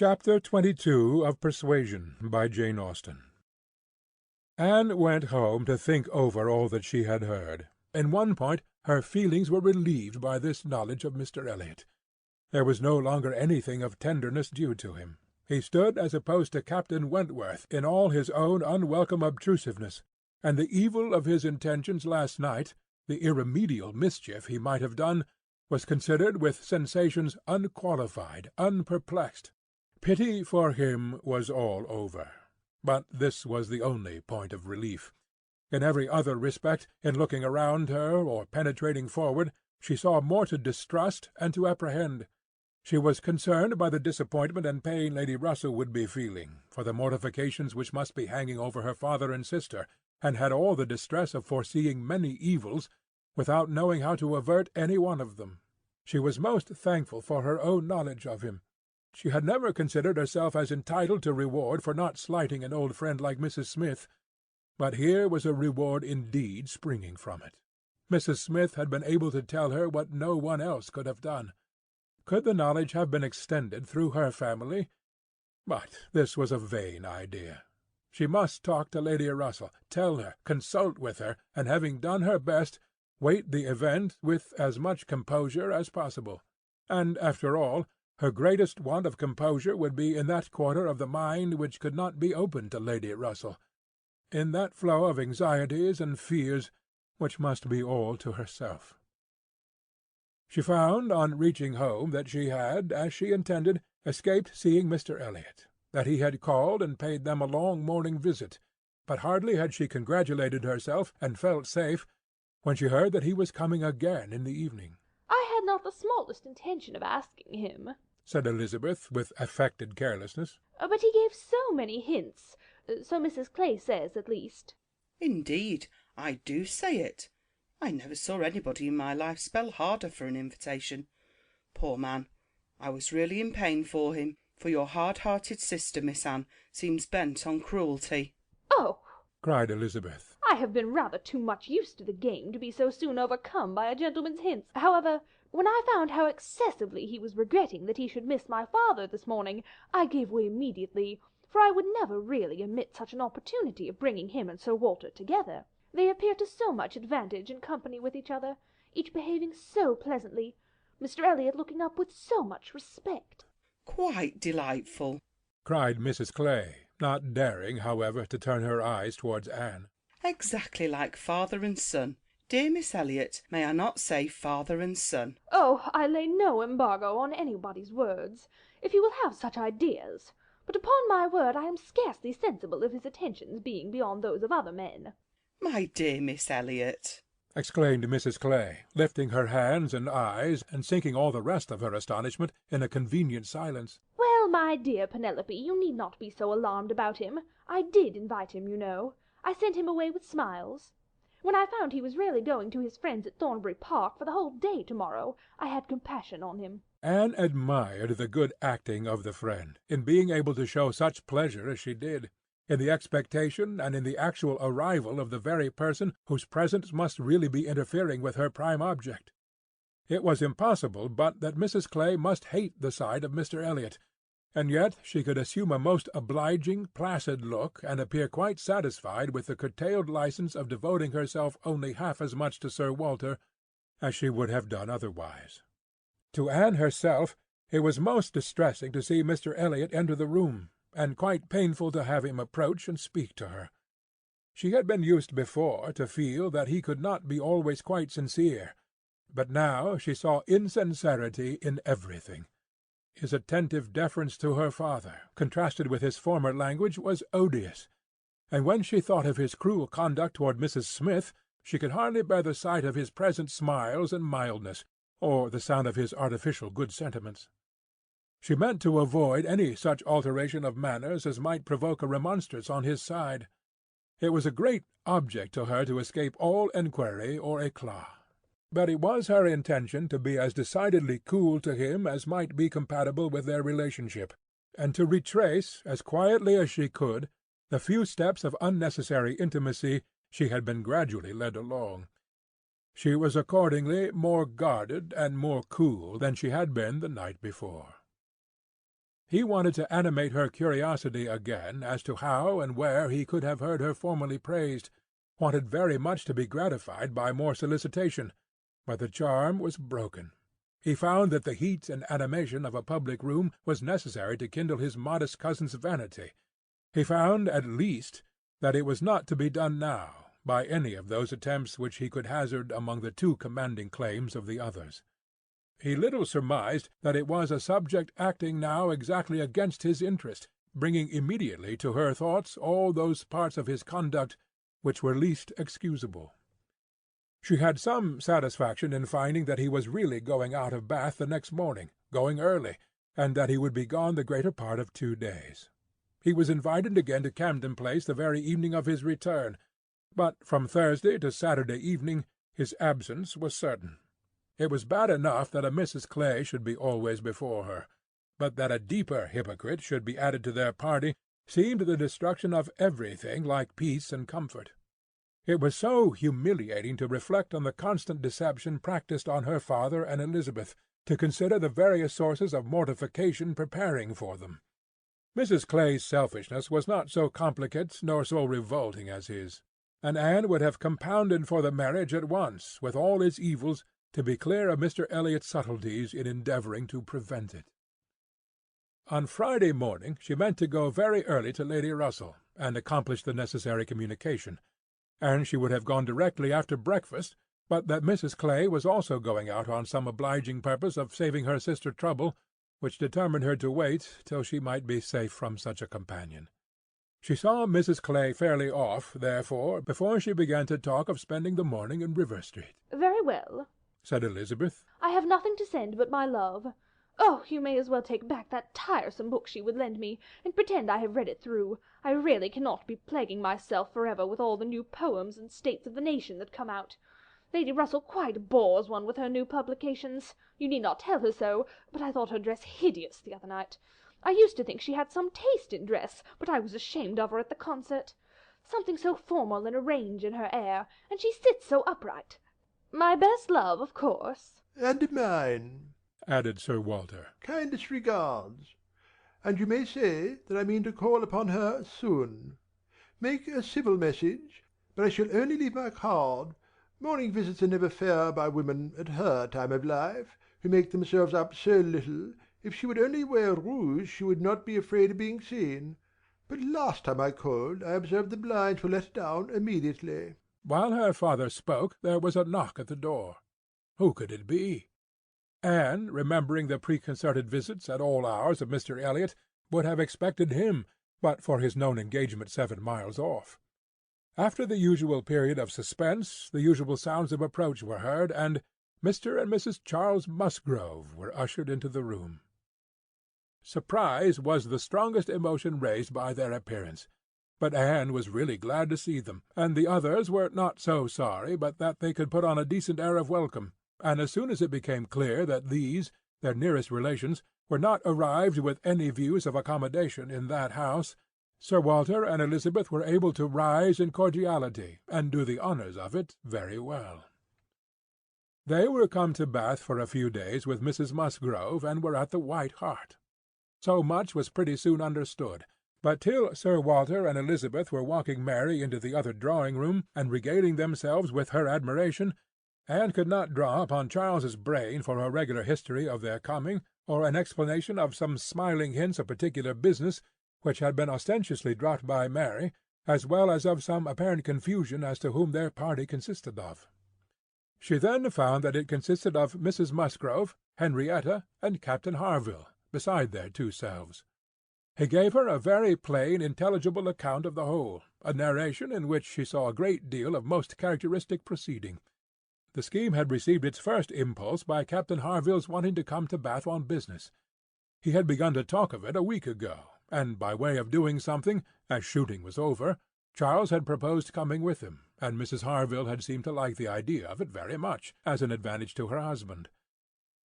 Chapter 22 of Persuasion, by Jane Austen. Anne went home to think over all that she had heard. In one point her feelings were relieved by this knowledge of Mr. Elliot. There was no longer anything of tenderness due to him. He stood as opposed to Captain Wentworth in all his own unwelcome obtrusiveness, and the evil of his intentions last night, the irremediable mischief he might have done, was considered with sensations unqualified, unperplexed. Pity for him was all over. But this was the only point of relief. In every other respect, in looking around her, or penetrating forward, she saw more to distrust and to apprehend. She was concerned by the disappointment and pain Lady Russell would be feeling, for the mortifications which must be hanging over her father and sister, and had all the distress of foreseeing many evils, without knowing how to avert any one of them. She was most thankful for her own knowledge of him. She had never considered herself as entitled to reward for not slighting an old friend like Mrs. Smith, but here was a reward indeed springing from it. Mrs. Smith had been able to tell her what no one else could have done. Could the knowledge have been extended through her family? But this was a vain idea. She must talk to Lady Russell, tell her, consult with her, and having done her best, wait the event with as much composure as possible. And, after all, her greatest want of composure would be in that quarter of the mind which could not be open to Lady Russell, in that flow of anxieties and fears which must be all to herself. She found, on reaching home, that she had, as she intended, escaped seeing Mr. Elliot, that he had called and paid them a long morning visit, but hardly had she congratulated herself and felt safe, when she heard that he was coming again in the evening. "I had not the smallest intention of asking him," said Elizabeth, with affected carelessness. "but he gave so many hints, so Mrs. Clay says, at least." "Indeed, I do say it. I never saw anybody in my life spell harder for an invitation. Poor man, I was really in pain for him, for your hard-hearted sister, Miss Anne, seems bent on cruelty." "Oh!" cried Elizabeth. "I have been rather too much used to the game to be so soon overcome by a gentleman's hints. However, when I found how excessively he was regretting that he should miss my father this morning, I gave way immediately, for I would never really omit such an opportunity of bringing him and Sir Walter together. They appear to so much advantage in company with each other, each behaving so pleasantly, Mr. Elliot looking up with so much respect." "Quite delightful," cried Mrs. Clay, not daring, however, to turn her eyes towards Anne. "Exactly like father and son. Dear Miss Elliot, may I not say father and son?" "Oh, I lay no embargo on anybody's words, if he will have such ideas, but upon my word I am scarcely sensible of his attentions being beyond those of other men." "My dear Miss Elliot!" exclaimed Mrs. Clay, lifting her hands and eyes, and sinking all the rest of her astonishment in a convenient silence. "Well, my dear Penelope, you need not be so alarmed about him. I did invite him, you know. I sent him away with smiles. When I found he was really going to his friends at Thornbury Park for the whole day tomorrow, I had compassion on him." Anne admired the good acting of the friend, in being able to show such pleasure as she did, in the expectation and in the actual arrival of the very person whose presence must really be interfering with her prime object. It was impossible but that Mrs. Clay must hate the sight of Mr. Elliot, and yet she could assume a most obliging, placid look, and appear quite satisfied with the curtailed license of devoting herself only half as much to Sir Walter as she would have done otherwise. To Anne herself it was most distressing to see Mr. Elliot enter the room, and quite painful to have him approach and speak to her. She had been used before to feel that he could not be always quite sincere, but now she saw insincerity in everything. His attentive deference to her father, contrasted with his former language, was odious, and when she thought of his cruel conduct toward Mrs. Smith, she could hardly bear the sight of his present smiles and mildness, or the sound of his artificial good sentiments. She meant to avoid any such alteration of manners as might provoke a remonstrance on his side. It was a great object to her to escape all enquiry or éclat. But it was her intention to be as decidedly cool to him as might be compatible with their relationship, and to retrace, as quietly as she could, the few steps of unnecessary intimacy she had been gradually led along. She was accordingly more guarded and more cool than she had been the night before. He wanted to animate her curiosity again as to how and where he could have heard her formerly praised, wanted very much to be gratified by more solicitation, but the charm was broken. He found that the heat and animation of a public room was necessary to kindle his modest cousin's vanity. He found, at least, that it was not to be done now, by any of those attempts which he could hazard among the too commanding claims of the others. He little surmised that it was a subject acting now exactly against his interest, bringing immediately to her thoughts all those parts of his conduct which were least excusable. She had some satisfaction in finding that he was really going out of Bath the next morning, going early, and that he would be gone the greater part of 2 days. He was invited again to Camden Place the very evening of his return, but from Thursday to Saturday evening his absence was certain. It was bad enough that a Mrs. Clay should be always before her, but that a deeper hypocrite should be added to their party seemed the destruction of everything like peace and comfort. It was so humiliating to reflect on the constant deception practised on her father and Elizabeth, to consider the various sources of mortification preparing for them. Mrs. Clay's selfishness was not so complicate nor so revolting as his, and Anne would have compounded for the marriage at once, with all its evils, to be clear of Mr. Elliot's subtleties in endeavouring to prevent it. On Friday morning she meant to go very early to Lady Russell, and accomplish the necessary communication, and she would have gone directly after breakfast, but that Mrs. Clay was also going out on some obliging purpose of saving her sister trouble, which determined her to wait till she might be safe from such a companion. She saw Mrs. Clay fairly off, therefore, before she began to talk of spending the morning in River Street. "Very well," said Elizabeth. "I have nothing to send but my love. Oh, you may as well take back that tiresome book she would lend me, and pretend I have read it through. I really cannot be plaguing myself forever with all the new poems and states of the nation that come out. Lady Russell quite bores one with her new publications. You need not tell her so, but I thought her dress hideous the other night. I used to think she had some taste in dress, but I was ashamed of her at the concert. Something so formal and arranged in her air, and she sits so upright. My best love, of course." "And mine," added Sir Walter. "Kindest regards. And you may say that I mean to call upon her soon. Make a civil message, but I shall only leave my card. Morning visits are never fair by women at her time of life, who make themselves up so little. If she would only wear rouge she would not be afraid of being seen. But last time I called I observed the blinds were let down immediately." While her father spoke there was a knock at the door. Who could it be? Anne, remembering the preconcerted visits at all hours of Mr. Elliot, would have expected him, but for his known engagement 7 miles off. After the usual period of suspense, the usual sounds of approach were heard, and Mr. and Mrs. Charles Musgrove were ushered into the room. Surprise was the strongest emotion raised by their appearance, but Anne was really glad to see them, and the others were not so sorry but that they could put on a decent air of welcome, and as soon as it became clear that these, their nearest relations, were not arrived with any views of accommodation in that house, Sir Walter and Elizabeth were able to rise in cordiality, and do the honours of it very well. They were come to Bath for a few days with Mrs. Musgrove, and were at the White Hart. So much was pretty soon understood, but till Sir Walter and Elizabeth were walking Mary into the other drawing-room, and regaling themselves with her admiration, Anne could not draw upon Charles's brain for a regular history of their coming, or an explanation of some smiling hints of particular business which had been ostentatiously dropped by Mary, as well as of some apparent confusion as to whom their party consisted of. She then found that it consisted of Mrs. Musgrove, Henrietta, and Captain Harville, beside their 2 selves. He gave her a very plain, intelligible account of the whole, a narration in which she saw a great deal of most characteristic proceeding. The scheme had received its first impulse by Captain Harville's wanting to come to Bath on business. He had begun to talk of it a week ago, and by way of doing something, as shooting was over, Charles had proposed coming with him, and Mrs. Harville had seemed to like the idea of it very much, as an advantage to her husband.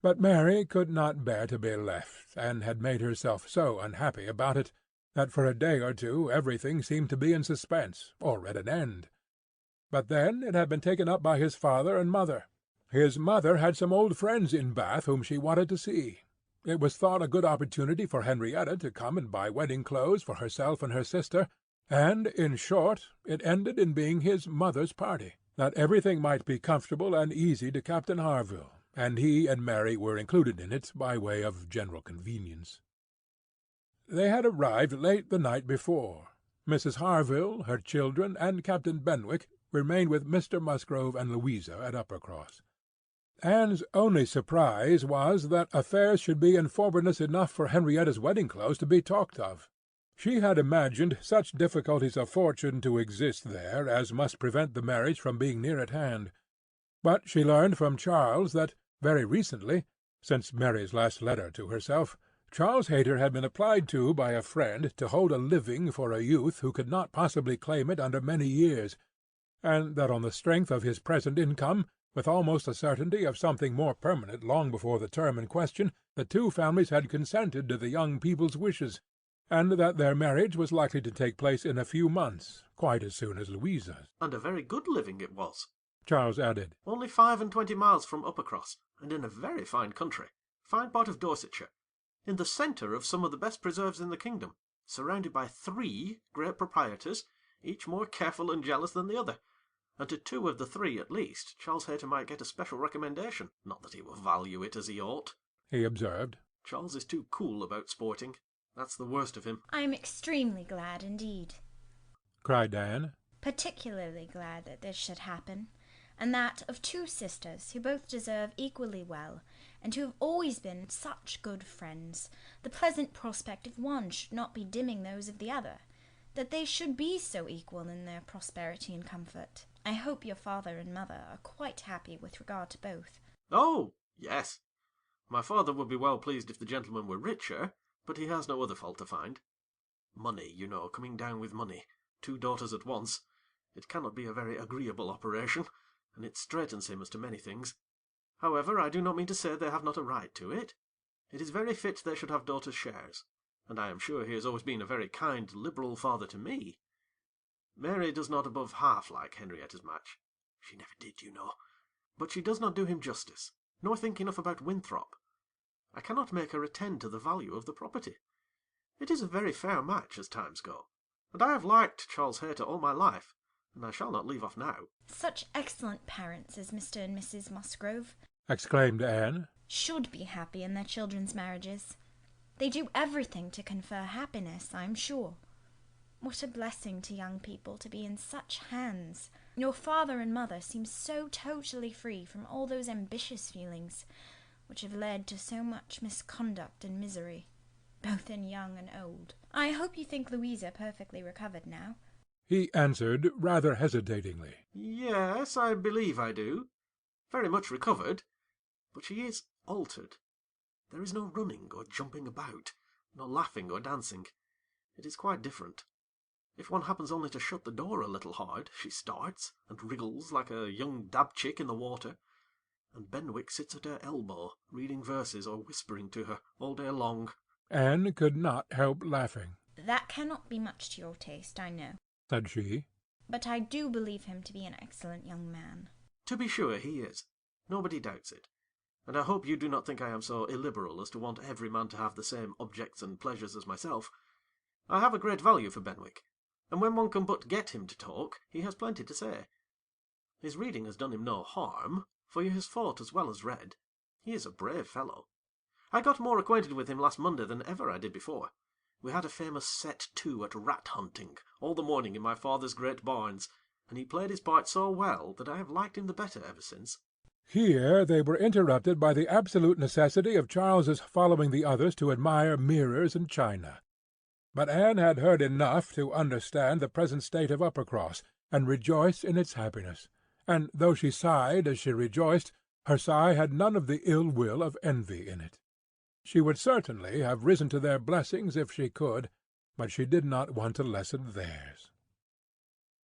But Mary could not bear to be left, and had made herself so unhappy about it that for a day or 2 everything seemed to be in suspense, or at an end. But then it had been taken up by his father and mother. His mother had some old friends in Bath whom she wanted to see. it was thought a good opportunity for Henrietta to come and buy wedding clothes for herself and her sister, and, in short, it ended in being his mother's party, that everything might be comfortable and easy to Captain Harville, and he and Mary were included in it by way of general convenience. They had arrived late the night before. Mrs. Harville, her children, and Captain Benwick remained with Mr. Musgrove and Louisa at Uppercross. Anne's only surprise was that affairs should be in forwardness enough for Henrietta's wedding clothes to be talked of. She had imagined such difficulties of fortune to exist there as must prevent the marriage from being near at hand. But she learned from Charles that, very recently, since Mary's last letter to herself, Charles Hayter had been applied to by a friend to hold a living for a youth who could not possibly claim it under many years, and that on the strength of his present income, with almost a certainty of something more permanent long before the term in question, the two families had consented to the young people's wishes, and that their marriage was likely to take place in a few months, quite as soon as Louisa's. And a very good living it was, Charles added. Only 25 miles from Uppercross, and in a very fine country, fine part of Dorsetshire, in the centre of some of the best preserves in the kingdom, surrounded by 3 great proprietors, each more careful and jealous than the other, and to 2 of the 3, at least, Charles Hayter might get a special recommendation. Not that he will value it as he ought, he observed. Charles is too cool about sporting. That's the worst of him. I am extremely glad indeed, cried Anne. Particularly glad that this should happen, and that of 2 sisters who both deserve equally well, and who have always been such good friends. The pleasant prospect of one should not be dimming those of the other, that they should be so equal in their prosperity and comfort. I hope your father and mother are quite happy with regard to both. Oh, yes. My father would be well pleased if the gentleman were richer, but he has no other fault to find. Money, you know, coming down with money. 2 daughters at once. It cannot be a very agreeable operation, and it straightens him as to many things. However, I do not mean to say they have not a right to it. It is very fit they should have daughters' shares, and I am sure he has always been a very kind, liberal father to me. Mary does not above half like Henrietta's match. She never did, you know. But she does not do him justice, nor think enough about Winthrop. I cannot make her attend to the value of the property. It is a very fair match as times go, and I have liked Charles Hayter all my life, and I shall not leave off now. Such excellent parents as Mr. and Mrs. Musgrove, exclaimed Anne, should be happy in their children's marriages. They do everything to confer happiness, I am sure. What a blessing to young people to be in such hands. Your father and mother seem so totally free from all those ambitious feelings which have led to so much misconduct and misery, both in young and old. I hope you think Louisa perfectly recovered now, he answered rather hesitatingly. Yes, I believe I do. Very much recovered, but she is altered. There is no running or jumping about, no laughing or dancing. It is quite different. If one happens only to shut the door a little hard, she starts and wriggles like a young dab chick in the water, and Benwick sits at her elbow, reading verses or whispering to her all day long. Anne could not help laughing. That cannot be much to your taste, I know, said she. But I do believe him to be an excellent young man. To be sure he is. Nobody doubts it. And I hope you do not think I am so illiberal as to want every man to have the same objects and pleasures as myself. I have a great value for Benwick, and when one can but get him to talk, he has plenty to say. His reading has done him no harm, for he has fought as well as read. He is a brave fellow. I got more acquainted with him last Monday than ever I did before. We had a famous set to at rat-hunting all the morning in my father's great barns, and he played his part so well that I have liked him the better ever since. Here they were interrupted by the absolute necessity of Charles's following the others to admire mirrors and china. But Anne had heard enough to understand the present state of Uppercross, and rejoice in its happiness, and though she sighed as she rejoiced, her sigh had none of the ill-will of envy in it. She would certainly have risen to their blessings if she could, but she did not want to lessen theirs.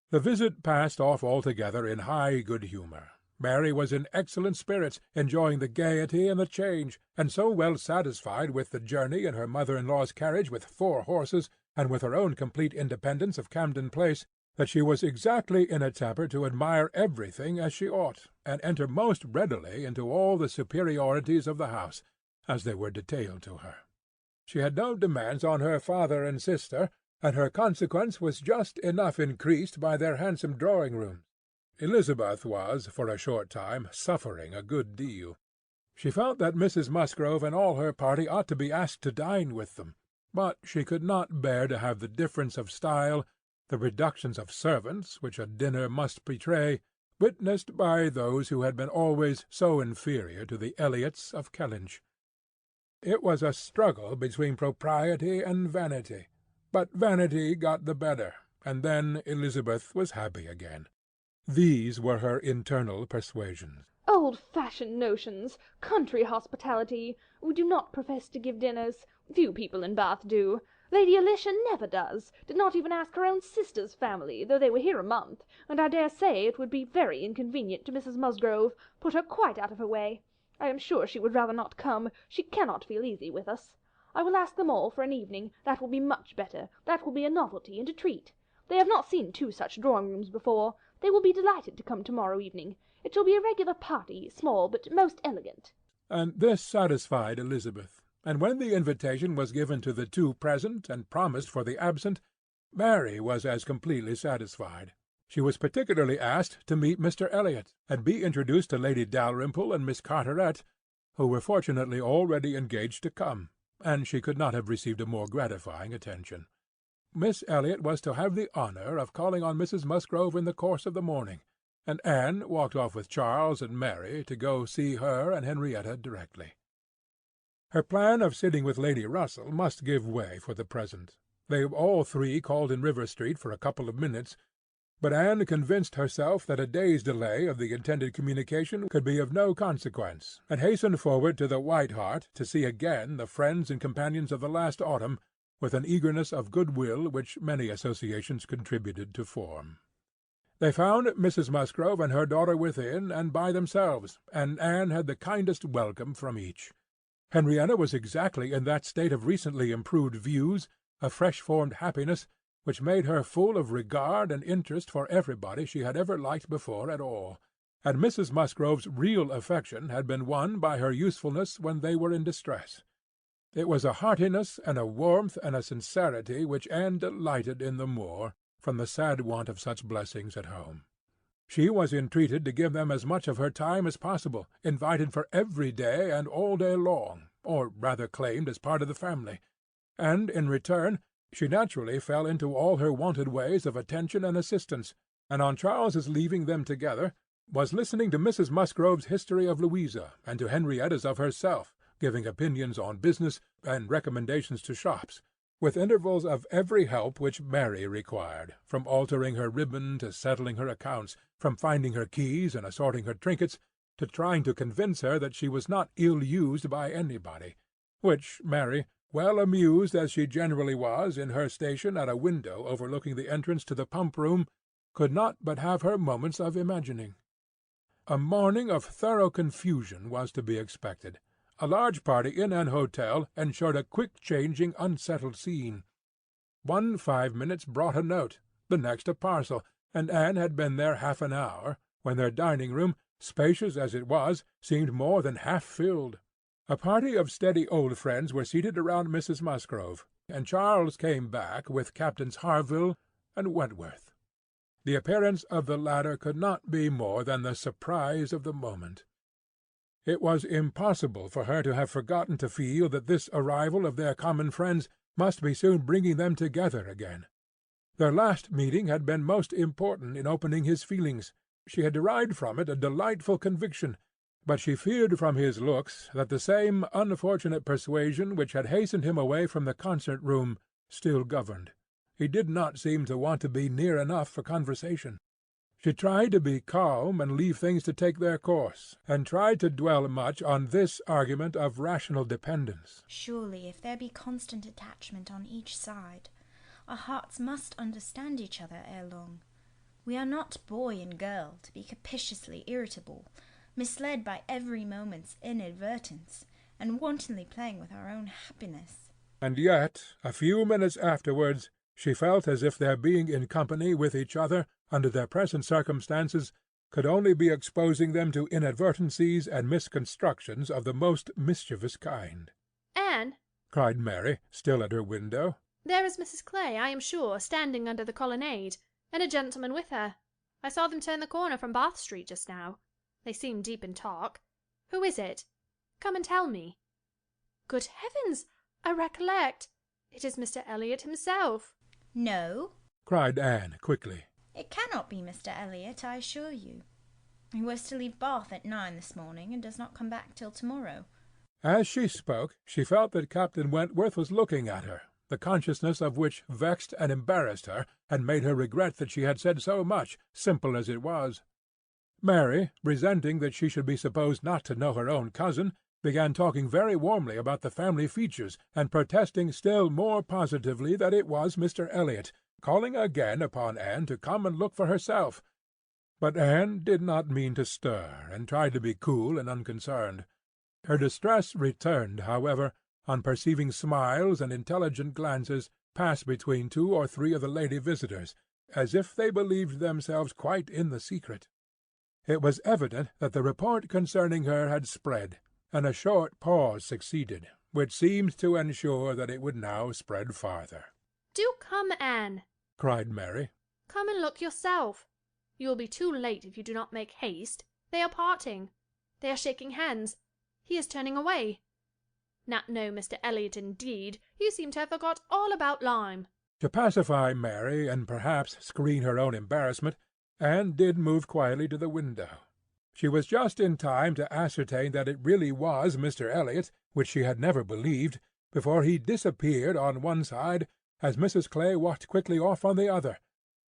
The visit passed off altogether in high good humour. Mary was in excellent spirits, enjoying the gaiety and the change, and so well satisfied with the journey in her mother-in-law's carriage with 4 horses, and with her own complete independence of Camden Place, that she was exactly in a temper to admire everything as she ought, and enter most readily into all the superiorities of the house, as they were detailed to her. She had no demands on her father and sister, and her consequence was just enough increased by their handsome drawing-rooms. Elizabeth was, for a short time, suffering a good deal. She felt that Mrs. Musgrove and all her party ought to be asked to dine with them, but she could not bear to have the difference of style, the reductions of servants which a dinner must betray, witnessed by those who had been always so inferior to the Elliots of Kellynch. It was a struggle between propriety and vanity, but vanity got the better, and then Elizabeth was happy again. These were her internal persuasions. Old-fashioned notions, country hospitality. We do not profess to give dinners. Few people in Bath do. Lady Alicia never does, did not even ask her own sister's family, though they were here a month, and I dare say it would be very inconvenient to Mrs. Musgrove, put her quite out of her way. I am sure she would rather not come, she cannot feel easy with us. I will ask them all for an evening, that will be much better, that will be a novelty and a treat. They have not seen two such drawing-rooms before. They will be delighted to come tomorrow evening. It shall be a regular party, small but most elegant. And this satisfied Elizabeth, and when the invitation was given to the two present and promised for the absent, Mary was as completely satisfied. She was particularly asked to meet Mr. Elliot, and be introduced to Lady Dalrymple and Miss Carteret, who were fortunately already engaged to come, and she could not have received a more gratifying attention. Miss Elliot was to have the honour of calling on Mrs. Musgrove in the course of the morning, and Anne walked off with Charles and Mary to go see her and Henrietta directly. Her plan of sitting with Lady Russell must give way for the present. They all three called in River Street for a couple of minutes, but Anne convinced herself that a day's delay of the intended communication could be of no consequence, and hastened forward to the White Hart to see again the friends and companions of the last autumn, with an eagerness of good-will which many associations contributed to form. They found Mrs. Musgrove and her daughter within and by themselves, and Anne had the kindest welcome from each. Henrietta was exactly in that state of recently improved views, of fresh-formed happiness, which made her full of regard and interest for everybody she had ever liked before at all, and Mrs. Musgrove's real affection had been won by her usefulness when they were in distress. It was a heartiness and a warmth and a sincerity which Anne delighted in the more, from the sad want of such blessings at home. She was entreated to give them as much of her time as possible, invited for every day and all day long, or rather claimed as part of the family, and, in return, she naturally fell into all her wonted ways of attention and assistance, and on Charles's leaving them together, was listening to Mrs. Musgrove's history of Louisa, and to Henrietta's of herself, giving opinions on business and recommendations to shops, with intervals of every help which Mary required, from altering her ribbon to settling her accounts, from finding her keys and assorting her trinkets, to trying to convince her that she was not ill-used by anybody, which Mary, well amused as she generally was in her station at a window overlooking the entrance to the pump-room, could not but have her moments of imagining. A morning of thorough confusion was to be expected. A large party in an hotel ensured a quick-changing, unsettled scene. 5 minutes brought a note, the next a parcel, and Anne had been there half an hour, when their dining-room, spacious as it was, seemed more than half filled. A party of steady old friends were seated around Mrs. Musgrove, and Charles came back with Captains Harville and Wentworth. The appearance of the latter could not be more than the surprise of the moment. It was impossible for her to have forgotten to feel that this arrival of their common friends must be soon bringing them together again. Their last meeting had been most important in opening his feelings. She had derived from it a delightful conviction, but she feared from his looks that the same unfortunate persuasion which had hastened him away from the concert-room still governed. He did not seem to want to be near enough for conversation. She tried to be calm and leave things to take their course, and tried to dwell much on this argument of rational dependence. Surely, if there be constant attachment on each side, our hearts must understand each other ere long. We are not boy and girl to be capriciously irritable, misled by every moment's inadvertence, and wantonly playing with our own happiness. And yet, a few minutes afterwards, she felt as if their being in company with each other, under their present circumstances, could only be exposing them to inadvertencies and misconstructions of the most mischievous kind. "Anne," cried Mary, still at her window. "there is Mrs. Clay, I am sure, standing under the colonnade, and a gentleman with her. I saw them turn the corner from Bath Street just now. They seem deep in talk. Who is it? Come and tell me." "Good heavens! I recollect. It is Mr. Elliot himself." No, cried Anne quickly. it cannot be Mr. Elliot, I assure you. He was to leave Bath at 9 this morning, and does not come back till tomorrow. As she spoke, she felt that Captain Wentworth was looking at her, the consciousness of which vexed and embarrassed her, and made her regret that she had said so much, simple as it was. Mary, resenting that she should be supposed not to know her own cousin, began talking very warmly about the family features, and protesting still more positively that it was Mr. Elliot, calling again upon Anne to come and look for herself. But Anne did not mean to stir, and tried to be cool and unconcerned. Her distress returned, however, on perceiving smiles and intelligent glances pass between 2 or 3 of the lady visitors, as if they believed themselves quite in the secret. It was evident that the report concerning her had spread, and a short pause succeeded, which seemed to ensure that it would now spread farther. "Do come, Anne," cried Mary. "come and look yourself. You will be too late if you do not make haste. They are parting. They are shaking hands. He is turning away. Not know Mr. Elliot, indeed! You seem to have forgot all about Lyme." To pacify Mary, and perhaps screen her own embarrassment, Anne did move quietly to the window. She was just in time to ascertain that it really was Mr. Elliot, which she had never believed, before he disappeared on one side, as Mrs. Clay walked quickly off on the other,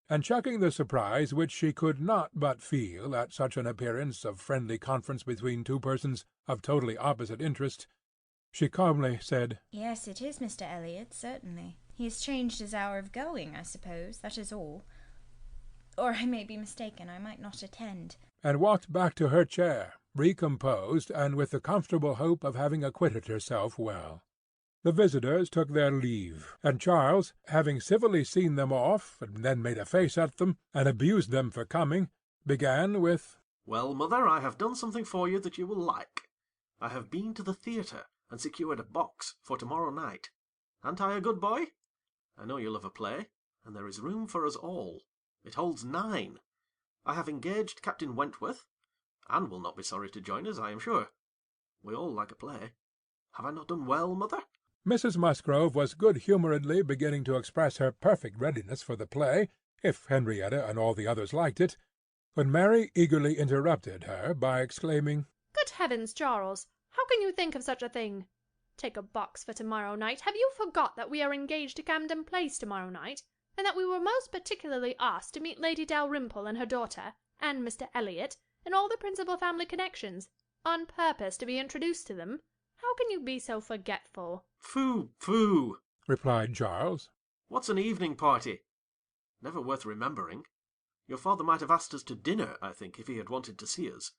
and checking the surprise which she could not but feel at such an appearance of friendly conference between 2 persons of totally opposite interest, she calmly said, Yes, it is Mr. Elliot, certainly. He has changed his hour of going, I suppose, that is all. Or I may be mistaken, I might not attend. And walked back to her chair, recomposed, and with the comfortable hope of having acquitted herself well. The visitors took their leave, and Charles, having civilly seen them off, and then made a face at them, and abused them for coming, began with, "Well, mother, I have done something for you that you will like. I have been to the theatre, and secured a box for tomorrow night. An't I a good boy? I know you love a play, and there is room for us all. It holds 9. I have engaged Captain Wentworth. Anne will not be sorry to join us, I am sure. We all like a play. Have I not done well, mother?" Mrs. Musgrove was good-humouredly beginning to express her perfect readiness for the play, if Henrietta and all the others liked it, when Mary eagerly interrupted her by exclaiming, "Good heavens, Charles! How can you think of such a thing? Take a box for tomorrow night! Have you forgot that we are engaged to Camden Place tomorrow night, and that we were most particularly asked to meet Lady Dalrymple and her daughter, and Mr. Elliot, and all the principal family connections, on purpose to be introduced to them? How can you be so forgetful?" "Phoo, phoo!" replied Charles. "What's an evening party? Never worth remembering. Your father might have asked us to dinner, I think, if he had wanted to see us.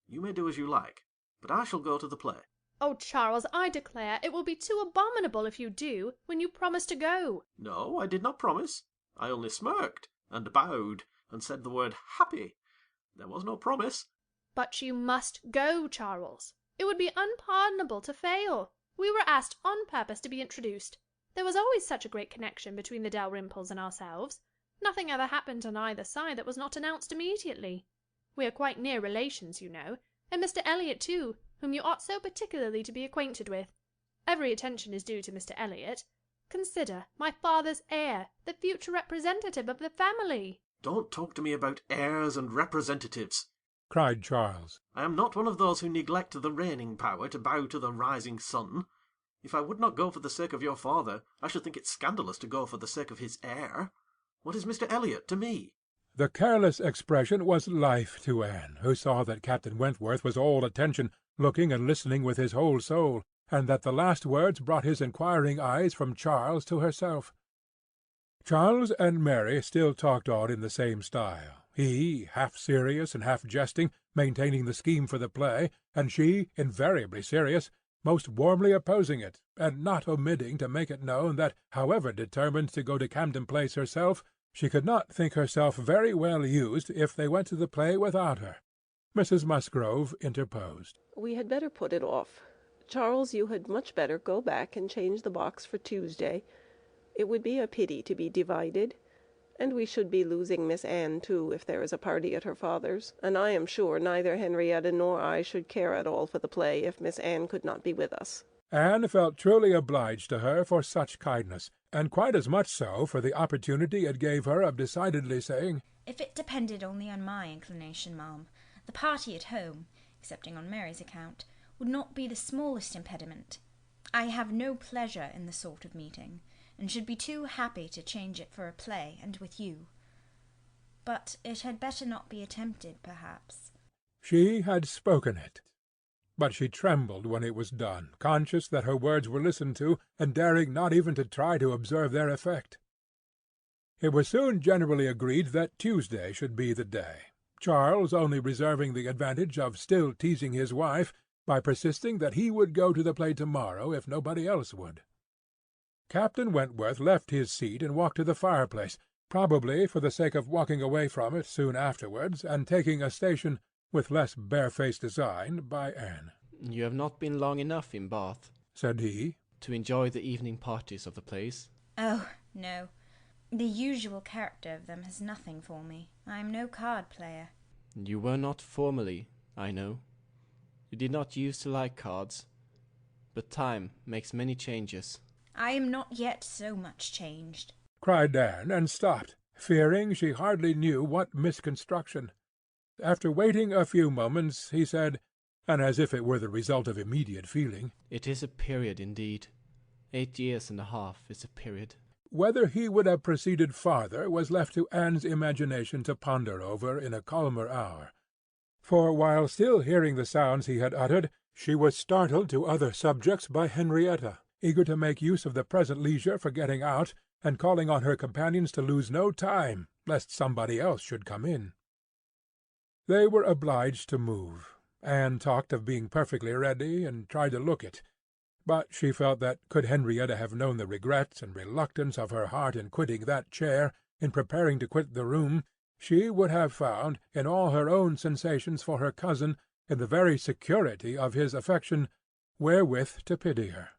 You may do as you like, but I shall go to the play." "Oh, Charles, I declare it will be too abominable if you do, when you promised to go." "No, I did not promise. I only smirked, and bowed, and said the word happy. There was no promise." "But you must go, Charles. It would be unpardonable to fail. We were asked on purpose to be introduced. There was always such a great connection between the Dalrymples and ourselves. Nothing ever happened on either side that was not announced immediately. We are quite near relations, you know, and Mr. Elliot too, whom you ought so particularly to be acquainted with. Every attention is due to Mr. Elliot. Consider, my father's heir, the future representative of the family." "Don't talk to me about heirs and representatives," cried Charles. "I am not one of those who neglect the reigning power to bow to the rising sun. If I would not go for the sake of your father, I should think it scandalous to go for the sake of his heir. What is Mr. Elliot to me?" The careless expression was life to Anne, who saw that Captain Wentworth was all attention, looking and listening with his whole soul, and that the last words brought his inquiring eyes from Charles to herself. Charles and Mary still talked on in the same style, he, half serious and half jesting, maintaining the scheme for the play, and she, invariably serious, most warmly opposing it, and not omitting to make it known that, however determined to go to Camden Place herself, She could not think herself very well used if they went to the play without her. Mrs. Musgrove interposed. "We had better put it off. Charles, you had much better go back and change the box for Tuesday. It would be a pity to be divided, and we should be losing Miss Anne too if there is a party at her father's, and I am sure neither Henrietta nor I should care at all for the play if Miss Anne could not be with us." Anne felt truly obliged to her for such kindness, and quite as much so for the opportunity it gave her of decidedly saying, "If it depended only on my inclination, ma'am, the party at home, excepting on Mary's account, would not be the smallest impediment. I have no pleasure in the sort of meeting, and should be too happy to change it for a play, and with you. But it had better not be attempted, perhaps." She had spoken it. But she trembled when it was done, conscious that her words were listened to, and daring not even to try to observe their effect. It was soon generally agreed that Tuesday should be the day, Charles only reserving the advantage of still teasing his wife by persisting that he would go to the play tomorrow if nobody else would. Captain Wentworth left his seat and walked to the fireplace, probably for the sake of walking away from it soon afterwards, and taking a station, with less barefaced design, by Anne. "You have not been long enough in Bath," said he, "to enjoy the evening parties of the plays." "Oh, no. The usual character of them has nothing for me. I am no card-player." "You were not formerly, I know. You did not use to like cards. But time makes many changes." "I am not yet so much changed," cried Anne, and stopped, fearing she hardly knew what misconstruction. After waiting a few moments, he said, and as if it were the result of immediate feeling, "It is a period indeed. 8 years and a half is a period." Whether he would have proceeded farther was left to Anne's imagination to ponder over in a calmer hour. For while still hearing the sounds he had uttered, she was startled to other subjects by Henrietta, eager to make use of the present leisure for getting out, and calling on her companions to lose no time, lest somebody else should come in. They were obliged to move. Anne talked of being perfectly ready, and tried to look it, but she felt that could Henrietta have known the regret and reluctance of her heart in quitting that chair, in preparing to quit the room, she would have found, in all her own sensations for her cousin, in the very security of his affection, wherewith to pity her.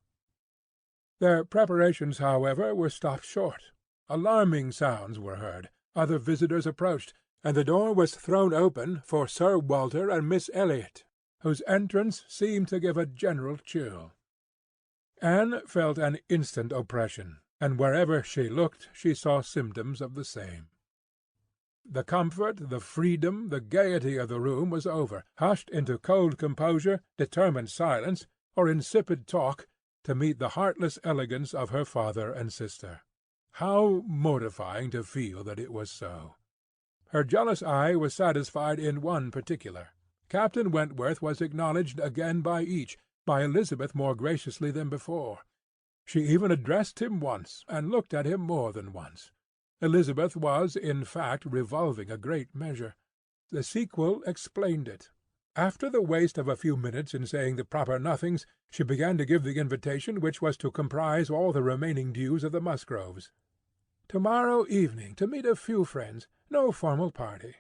Their preparations, however, were stopped short. Alarming sounds were heard, other visitors approached, and the door was thrown open for Sir Walter and Miss Elliot, whose entrance seemed to give a general chill. Anne felt an instant oppression, and wherever she looked she saw symptoms of the same. The comfort, the freedom, the gaiety of the room was over, hushed into cold composure, determined silence, or insipid talk, to meet the heartless elegance of her father and sister. How mortifying to feel that it was so! Her jealous eye was satisfied in one particular. Captain Wentworth was acknowledged again by each, by Elizabeth more graciously than before. She even addressed him once, and looked at him more than once. Elizabeth was, in fact, revolving a great measure. The sequel explained it. After the waste of a few minutes in saying the proper nothings, she began to give the invitation which was to comprise all the remaining dues of the Musgroves. "To-morrow evening, to meet a few friends. No formal party."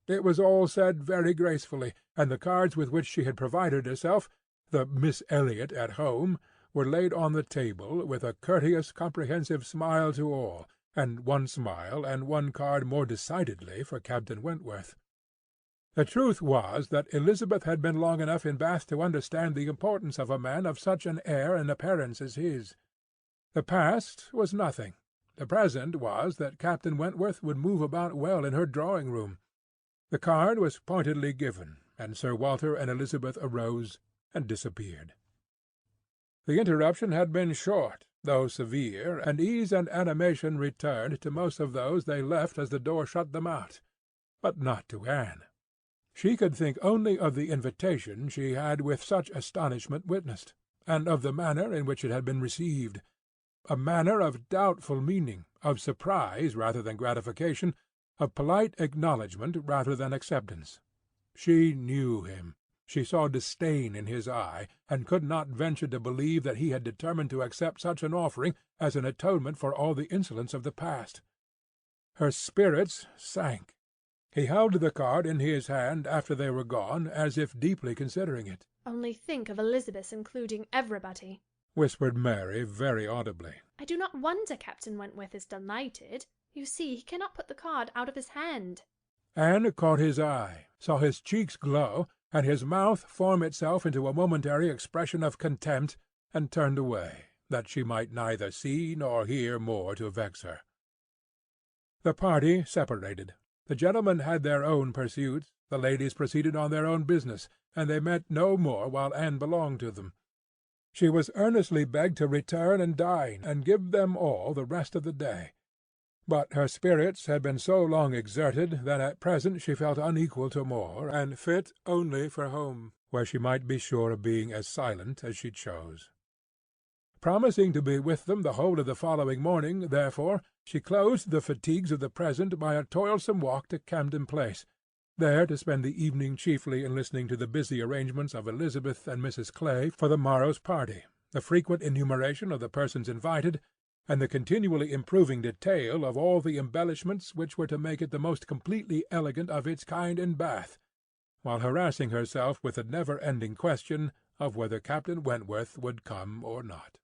It was all said very gracefully, and the cards with which she had provided herself, the Miss Elliot at home, were laid on the table, with a courteous, comprehensive smile to all, and one smile and one card more decidedly for Captain Wentworth. The truth was that Elizabeth had been long enough in Bath to understand the importance of a man of such an air and appearance as his. The past was nothing. The present was that Captain Wentworth would move about well in her drawing-room. The card was pointedly given, and Sir Walter and Elizabeth arose and disappeared. The interruption had been short, though severe, and ease and animation returned to most of those they left as the door shut them out, but not to Anne. She could think only of the invitation she had with such astonishment witnessed, and of the manner in which it had been received. A manner of doubtful meaning, of surprise rather than gratification, of polite acknowledgment rather than acceptance. She knew him. She saw disdain in his eye, and could not venture to believe that he had determined to accept such an offering as an atonement for all the insolence of the past. her spirits sank. He held the card in his hand after they were gone, as if deeply considering it. "Only think of Elizabeth including everybody," whispered Mary very audibly. "I do not wonder Captain Wentworth is delighted. You see, he cannot put the card out of his hand." Anne caught his eye, saw his cheeks glow, and his mouth form itself into a momentary expression of contempt, and turned away, that she might neither see nor hear more to vex her. The party separated. The gentlemen had their own pursuits, the ladies proceeded on their own business, and they met no more while Anne belonged to them. She was earnestly begged to return and dine, and give them all the rest of the day. But her spirits had been so long exerted that at present she felt unequal to more, and fit only for home, where she might be sure of being as silent as she chose. Promising to be with them the whole of the following morning, therefore, she closed the fatigues of the present by a toilsome walk to Camden Place, there to spend the evening chiefly in listening to the busy arrangements of Elizabeth and Mrs. Clay for the morrow's party, the frequent enumeration of the persons invited, and the continually improving detail of all the embellishments which were to make it the most completely elegant of its kind in Bath, while harassing herself with the never-ending question of whether Captain Wentworth would come or not.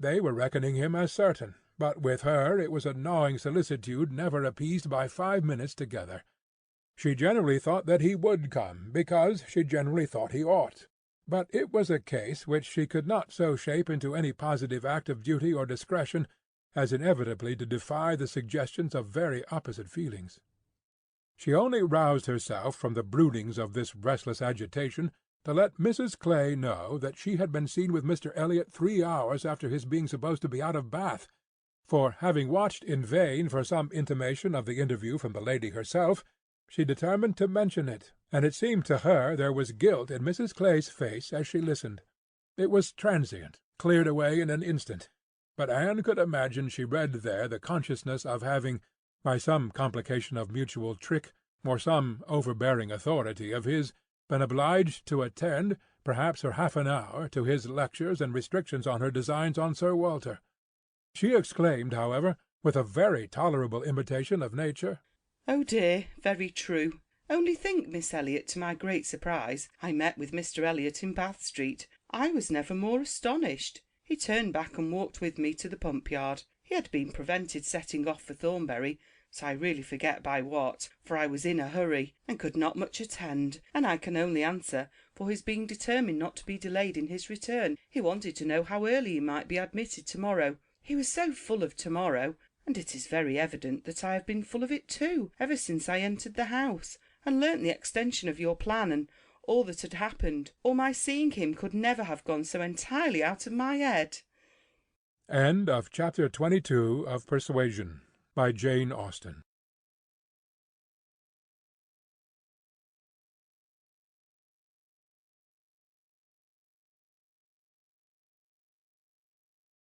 They were reckoning him as certain, but with her it was a gnawing solicitude never appeased by 5 minutes together. She generally thought that he would come, because she generally thought he ought. But it was a case which she could not so shape into any positive act of duty or discretion as inevitably to defy the suggestions of very opposite feelings. She only roused herself from the broodings of this restless agitation to let Mrs. Clay know that she had been seen with Mr. Elliot 3 hours after his being supposed to be out of Bath, for, having watched in vain for some intimation of the interview from the lady herself, she determined to mention it, and it seemed to her there was guilt in Mrs. Clay's face as she listened. It was transient, cleared away in an instant, but Anne could imagine she read there the consciousness of having, by some complication of mutual trick, or some overbearing authority of his, been obliged to attend, perhaps for half an hour, to his lectures and restrictions on her designs on Sir Walter. She exclaimed, however, with a very tolerable imitation of nature, "Oh dear, very true. Only think, Miss Elliot, to my great surprise, I met with Mr. Elliot in Bath Street. I was never more astonished. He turned back and walked with me to the pump-yard. He had been prevented setting off for Thornbury, so I really forget by what, for I was in a hurry, and could not much attend, and I can only answer for his being determined not to be delayed in his return. He wanted to know how early he might be admitted to-morrow. He was so full of to-morrow, and it is very evident that I have been full of it too, ever since I entered the house, and learnt the extension of your plan, and all that had happened, or my seeing him could never have gone so entirely out of my head." End of Chapter 22 of Persuasion, by Jane Austen.